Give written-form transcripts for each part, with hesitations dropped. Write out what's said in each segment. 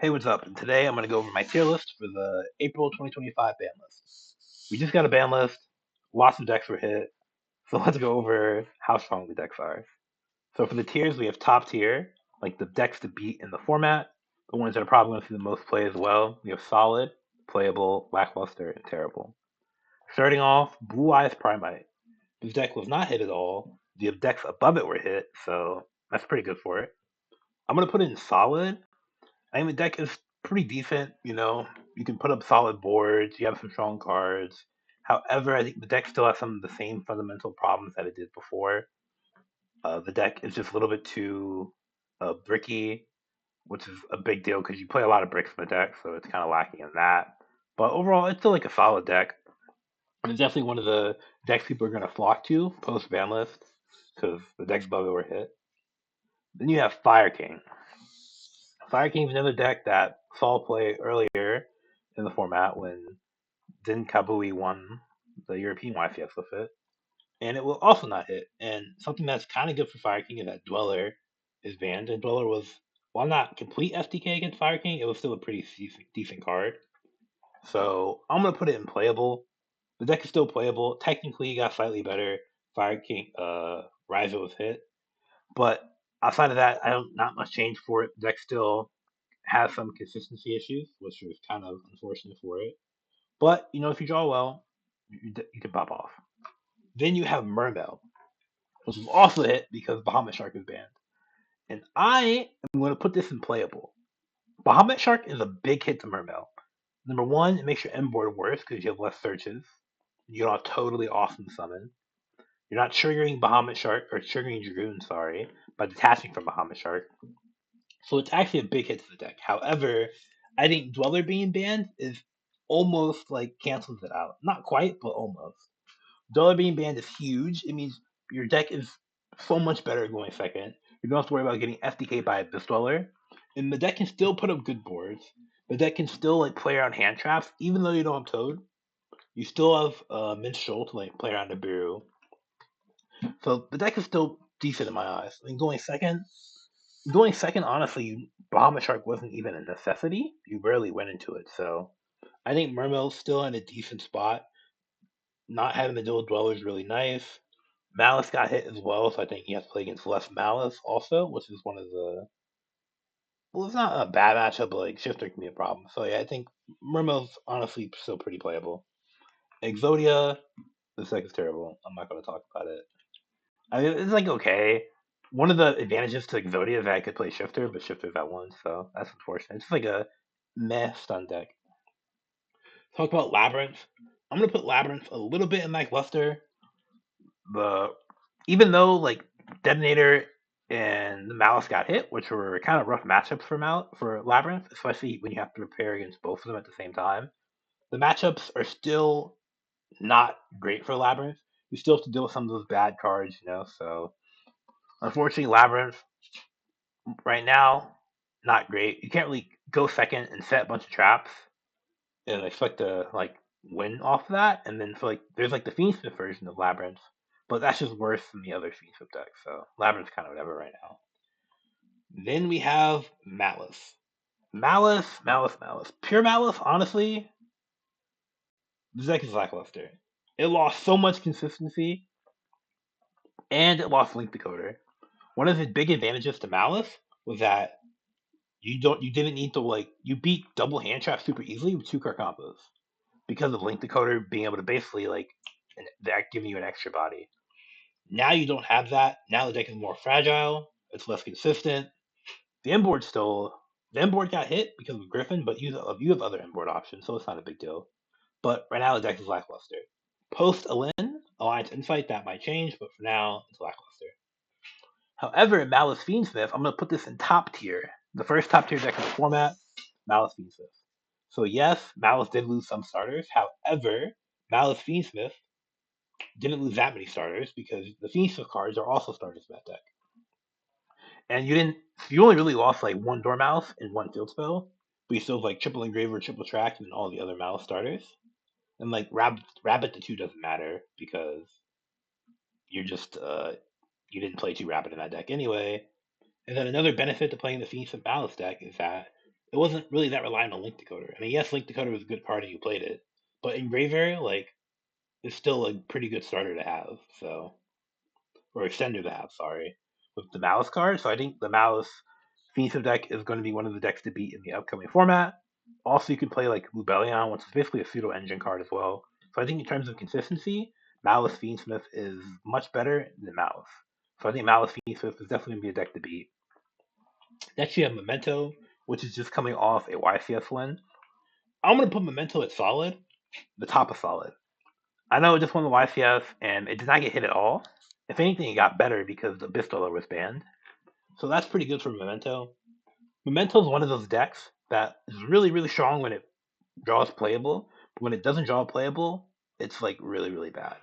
Hey, what's up? And today I'm going to go over my tier list for the April 2025 ban list. We just got a ban list. Lots of decks were hit. So let's go over how strong the decks are. So for the tiers, we have top tier, like the decks to beat in the format, the ones that are probably going to see the most play as well. We have solid, playable, lackluster, and terrible. Starting off, Blue Eyes Primite. This deck was not hit at all. The decks above it were hit, so that's pretty good for it. I'm going to put it in solid. I mean, the deck is pretty decent. You can put up solid boards. You have some strong cards. However, I think the deck still has some of the same fundamental problems that it did before. The deck is just a little bit too bricky, which is a big deal because you play a lot of bricks in the deck, so it's kind of lacking in that. But overall, it's still like a solid deck. And it's definitely one of the decks people are going to flock to post ban list because the decks above it were hit. Then you have Fire King. Fire King is another deck that saw play earlier in the format when Din Kabui won the European YCS with it, and it will also not hit. And something that's kind of good for Fire King is that Dweller is banned, and Dweller was, while not complete SDK against Fire King, it was still a pretty decent card. So I'm gonna put it in playable. The deck is still playable. Technically, it got slightly better. Fire King, Ryza was hit, but outside of that, I don't not much change for it. The deck still has some consistency issues, which is kind of unfortunate for it. But if you draw well, you can pop off. Then you have Mermail, which is also a hit because Bahamut Shark is banned. And I am going to put this in playable. Bahamut Shark is a big hit to Mermail. Number one, it makes your end board worse because you have less searches. You don't totally awesome summon. You're not triggering Bahamut Shark or triggering Dragoon, sorry, by detaching from Bahamut Shark. So it's actually a big hit to the deck. However, I think Dweller being banned is almost like cancels it out. Not quite, but almost. Dweller being banned is huge. It means your deck is so much better going second. You don't have to worry about getting FDK by this Dweller. And the deck can still put up good boards. The deck can still play around hand traps, even though you don't have Toad. You still have Minstrel to play around the Biru. So the deck is still decent in my eyes. I mean, going second, honestly, Bahamut Shark wasn't even a necessity. You rarely went into it, so I think Mermail's still in a decent spot. Not having the dual dweller is really nice. Malice got hit as well, so I think he has to play against less Malice also, which is one of the, well, it's not a bad matchup, but Shifter can be a problem. So yeah, I think Mermail's honestly still pretty playable. Exodia, the deck is terrible. I'm not going to talk about it. I mean, it's okay. One of the advantages to Exodia is that I could play Shifter, but Shifter's at one, so that's unfortunate. It's like a meh stun deck. Talk about Labyrinth. I'm gonna put Labyrinth a little bit in lackluster. The Even though Detonator and the Malice got hit, which were kind of rough matchups for Labyrinth, especially when you have to prepare against both of them at the same time. The matchups are still not great for Labyrinth. You still have to deal with some of those bad cards. So unfortunately, Labyrinth right now not great. You can't really go second and set a bunch of traps and expect to win off of that. And then there's the Fiendsmith version of Labyrinth, but that's just worse than the other Fiendsmith decks. So Labyrinth's kind of whatever right now. Then we have Malice. Malice. Pure Malice, honestly, this deck is lackluster. It lost so much consistency, and it lost Link Decoder. One of the big advantages to Malice was that you didn't need to you beat double hand trap super easily with two card combos because of Link Decoder being able to basically that giving you an extra body. Now you don't have that. Now the deck is more fragile. It's less consistent. The end board still the end board got hit because of Griffin, but you have other end board options, so it's not a big deal. But right now the deck is lackluster. Post Alliance Insight, that might change, but for now it's lackluster. However, in Malice Fiendsmith, I'm gonna put this in top tier. The first top tier deck in the format, Malice Fiendsmith. So yes, Malice did lose some starters. However, Malice Fiendsmith didn't lose that many starters because the Fiendsmith cards are also starters in that deck. And you only really lost one Dormouse and one Field Spell, but you still have triple Engraver, triple Track, and all the other Malice starters. And Rabbit the 2 doesn't matter because you're just you didn't play 2 Rabbit in that deck anyway. And then another benefit to playing the Fiendsmith Malice deck is that it wasn't really that reliant on Link Decoder. I mean, yes, Link Decoder was a good card and you played it, but in Grave Area, like, it's still a pretty good starter to have. So, or extender to have, sorry, with the Malice card. So I think the Malice Phoenix deck is going to be one of the decks to beat in the upcoming format. Also, you can play like Lubellion, which is basically a pseudo engine card as well. So I think in terms of consistency, Malice Fiendsmith is much better than Malice. So I think Malice Fiendsmith is definitely going to be a deck to beat. Next, you have Memento, which is just coming off a YCS win. I'm going to put Memento at solid, the top of solid. I know it just won the YCS and it did not get hit at all. If anything, it got better because the Bistola was banned. So that's pretty good for Memento. Memento is one of those decks that is really, really strong when it draws playable. But when it doesn't draw playable, it's like really, really bad.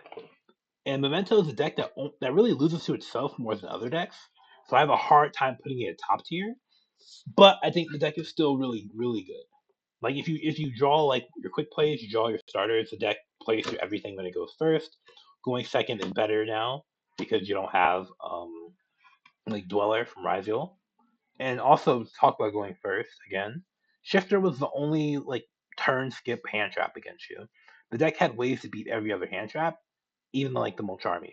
And Memento is a deck that really loses to itself more than other decks. So I have a hard time putting it at top tier. But I think the deck is still really, really good. Like if you draw like your quick plays, you draw your starters, the deck plays through everything when it goes first. Going second is better now because you don't have like Dweller from Ryziel. And also talk about going first again. Shifter was the only like turn skip hand trap against you. The deck had ways to beat every other hand trap, even like the Molcharmies.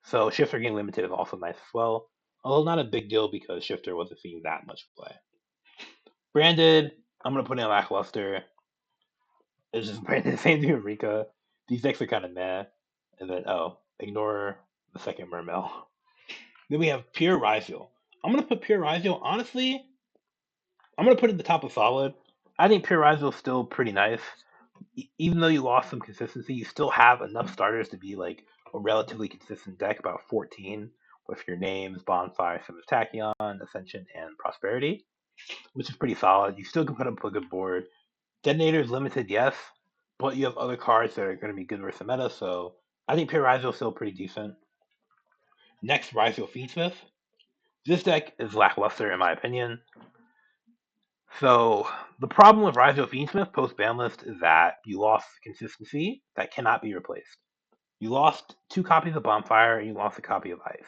So Shifter getting limited is also nice as well. Although not a big deal because Shifter wasn't seeing that much play. Branded, I'm gonna put in lackluster. It's just Branded, same thing with Rika. These decks are kind of meh. And then ignore the second Mermail. Then we have Pure Ryziel. I'm gonna put Pure Ryziel. Honestly, I'm gonna put it at the top of solid. I think Pure Rise is still pretty nice. Even though you lost some consistency, you still have enough starters to be like a relatively consistent deck, about 14, with your names, Bonfire, Sims Tachyon, Ascension, and Prosperity, which is pretty solid. You still can put up a good board. Detonator is limited, yes, but you have other cards that are going to be good versus the meta, so I think Pure Rise is still pretty decent. Next, Rise Fiendsmith. This deck is lackluster in my opinion. So the problem with Rise of Fiendsmith post Banlist is that you lost consistency that cannot be replaced. You lost two copies of Bonfire and you lost a copy of Ice.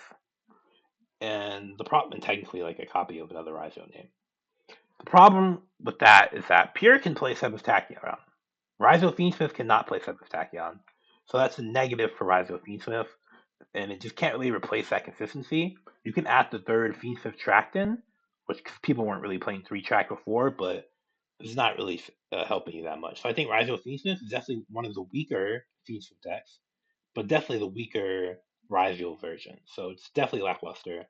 And the problem, and technically like a copy of another Rise name. The problem with that is that Pure can play Sebas Tachyon. Rise of Fiendsmith cannot play Sebas Tachyon. So that's a negative for Rise of Fiendsmith, and it just can't really replace that consistency. You can add the third Fiendsmith track in, which cause people weren't really playing three track before, but it's not really helping you that much. So I think Rise of Fiendsmith is definitely one of the weaker Fiendsmith decks, but definitely the weaker Rise version. So it's definitely lackluster.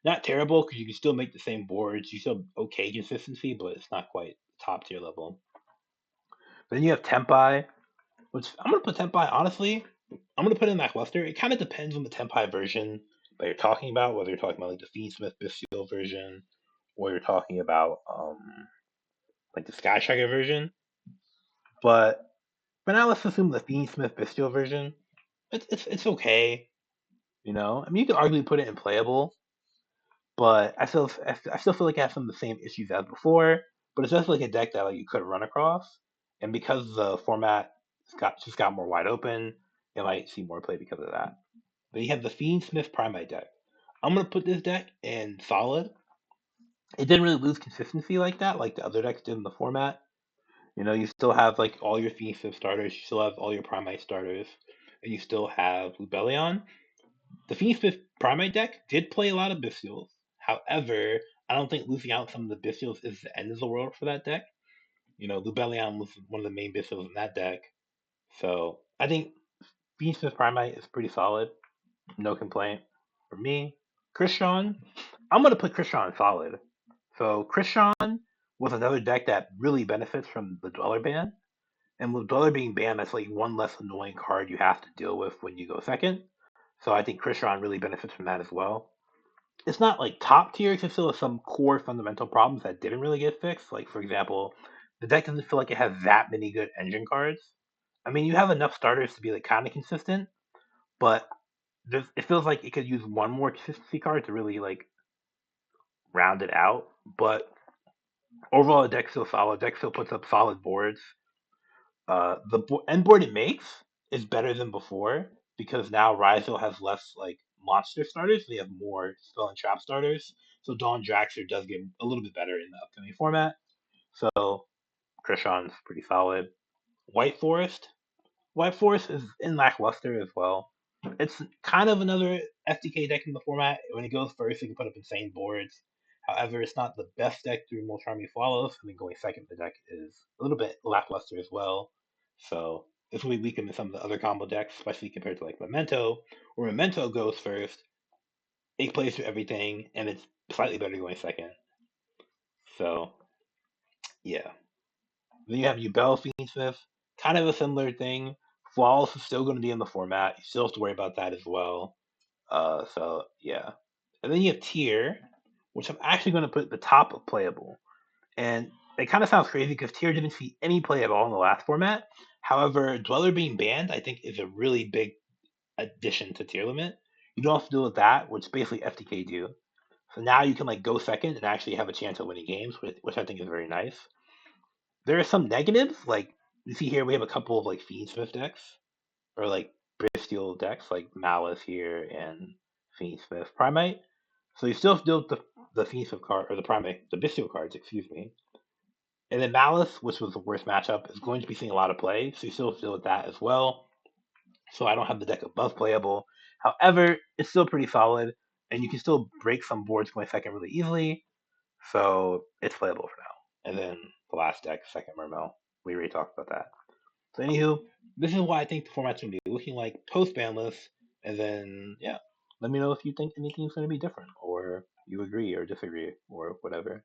Not terrible because you can still make the same boards. You still have okay consistency, but it's not quite top tier level. Then you have Tempai, which I'm gonna put Tempai honestly. I'm gonna put in lackluster. It kind of depends on the Tempai version that you're talking about, whether you're talking about like the Fiendsmith Bisteel version, or you're talking about like the Sky Striker version. But now let's assume the Fiendsmith Bisteel version. It's okay. You know, I mean, you could arguably put it in playable, but I still feel like it has some of the same issues as before. But it's definitely like a deck that like you could run across, and because the format just got more wide open, it might see more play because of that. Then you have the Fiendsmith Primite deck. I'm gonna put this deck in solid. It didn't really lose consistency like that, like the other decks did in the format. You know, you still have like all your Fiendsmith starters, you still have all your Primite starters, and you still have Lubellion. The Fiendsmith Primate deck did play a lot of Bystials. However, I don't think losing out some of the Bystials is the end of the world for that deck. You know, Lubellion was one of the main Bystials in that deck. So I think Fiendsmith Primate is pretty solid. No complaint. For me, Krishan, I'm going to put Krishan solid. So Krishan was another deck that really benefits from the Dweller ban. And with Dweller being banned, that's like one less annoying card you have to deal with when you go second. So I think Krishan really benefits from that as well. It's not like top tier because it still has some core fundamental problems that didn't really get fixed. Like for example, the deck doesn't feel like it has that many good engine cards. I mean, you have enough starters to be like kind of consistent, but it feels like it could use one more consistency card to really like round it out. But overall, the deck's still solid. The deck still puts up solid boards. The end board it makes is better than before because now Ryzo has less like monster starters. They have more spell and trap starters. So Dawn Draxler does get a little bit better in the upcoming format. So Krishan's pretty solid. White Forest. White Forest is in lackluster as well. It's kind of another FTK deck in the format. When it goes first, it can put up insane boards. However, it's not the best deck through most Charming Follows. I mean, going second, the deck is a little bit lackluster as well. So this will be weaker than some of the other combo decks, especially compared to like Memento, where Memento goes first, it plays through everything, and it's slightly better going second. So yeah. Then you have your Bell Fiendsmith, kind of a similar thing. Flawless is still going to be in the format. You still have to worry about that as well. So yeah. And then you have Tier, which I'm actually going to put at the top of playable. And it kind of sounds crazy because Tier didn't see any play at all in the last format. However, Dweller being banned, I think, is a really big addition to Tier Limit. You don't have to deal with that, which basically FTK do. So now you can like go second and actually have a chance at winning games, which I think is very nice. There are some negatives, like you see here we have a couple of like Fiendsmith decks or like Bestial decks, like Malice here and Fiendsmith Primate. So you still have to deal with the Fiendsmith card or the Primate, the Bestial cards, excuse me. And then Malice, which was the worst matchup, is going to be seeing a lot of play, so you still have to deal with that as well. So I don't have the deck above playable. However, it's still pretty solid, and you can still break some boards going second really easily. So it's playable for now. And then the last deck, second Mermel. We already talked about that. So anywho, this is why I think the format's gonna be looking like post Banlist. And then yeah, let me know if you think anything's gonna be different, or you agree or disagree, or whatever.